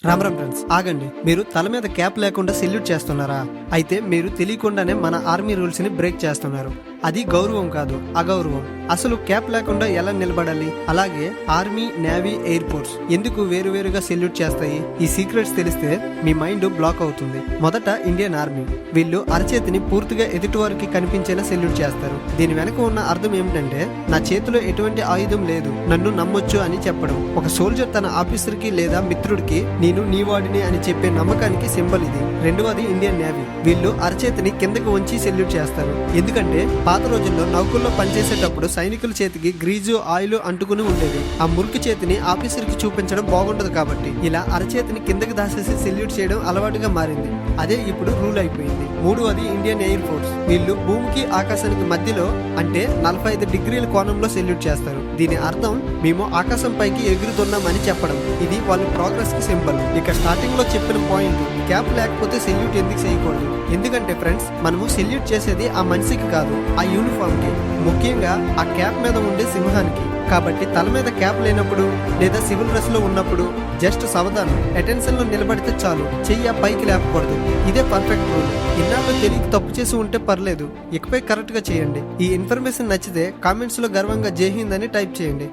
Ram Ram friends, ఆగండి. మీరు తల మీద క్యాప్ లేకుండా సెల్యూట్ చేస్తున్నారా? అయితే మీరు తెలియకుండానే మన ఆర్మీ రూల్స్ ని బ్రేక్ చేస్తున్నారు. అది గౌరవం కాదు, అగౌరవం. అసలు క్యాప్ లేకుండా ఎలా నిలబడాలి? అలాగే ఆర్మీ, నేవీ, ఎయిర్ ఫోర్స్ ఎందుకు వేరువేరుగా సెల్యూట్ చేస్తాయి? ఈ సీక్రెట్స్ తెలిస్తే మీ మైండ్ బ్లాక్ అవుతుంది. మొదట ఇండియన్ ఆర్మీ. వీళ్ళు అరచేతిని పూర్తిగా ఎదుటి వారికి కనిపించేలా సెల్యూట్ చేస్తారు. దీని వెనక ఉన్న అర్థం ఏమిటంటే, నా చేతిలో ఎటువంటి ఆయుధం లేదు, నన్ను నమ్మొచ్చు అని చెప్పడం. ఒక సోల్జర్ తన ఆఫీసర్ కి లేదా మిత్రుడికి నేను నీ వాడిని అని చెప్పే నమ్మకానికి సింబల్ ఇది. రెండవది ఇండియన్ నేవీ. వీళ్ళు అరచేతిని కిందకు వంచి సెల్యూట్ చేస్తారు. ఎందుకంటే పాత రోజుల్లో నౌకల్లో పనిచేసేటప్పుడు సైనికుల చేతికి గ్రీజు, ఆయిల్ అంటుకుని ఉండేది. ఆ మురికి చేతిని ఆఫీసర్ కి చూపించడం బాగుండదు కాబట్టి ఇలా అరచేతిని కిందకి దాసేసి సెల్యూట్ చేయడం అలవాటుగా మారింది. అదే ఇప్పుడు రూల్ అయిపోయింది. మూడవది ఇండియన్ ఎయిర్ ఫోర్స్. వీళ్ళు భూమికి ఆకాశానికి మధ్యలో అంటే 45 డిగ్రీల కోణంలో సెల్యూట్ చేస్తారు. దీని అర్థం మేము ఆకాశం పైకి ఎగురుతున్నాం అని చెప్పడం. ఇది వాళ్ళ ప్రోగ్రెస్ కి సింబల్. ఇక స్టార్టింగ్ లో చెప్పిన పాయింట్, క్యాప్ లేకపోతే సెల్యూట్ ఎందుకు చేయకూడదు? ఎందుకంటే ఫ్రెండ్స్, మనము సెల్యూట్ చేసేది ఆ మనిషికి కాదు, ఆ యూనిఫామ్ కి, ముఖ్యంగా ఆ క్యాప్ మీద ఉండే సింహానికి. కాబట్టి తల మీద క్యాప్ లేనప్పుడు లేదా సివిల్ డ్రెస్ లో ఉన్నప్పుడు జస్ట్ సావధానం, అటెన్షన్ లో నిలబడితే చాలు, చెయ్యి పైకి లేపకూడదు. ఇదే పర్ఫెక్ట్ రూల్. ఇన్నాళ్ళు తెలియక తప్పు చేసి ఉంటే పర్లేదు, ఇకపై కరెక్ట్ గా చేయండి. ఈ ఇన్ఫర్మేషన్ నచ్చితే కామెంట్స్ లో గర్వంగా జై హింద్ అని టైప్ చేయండి.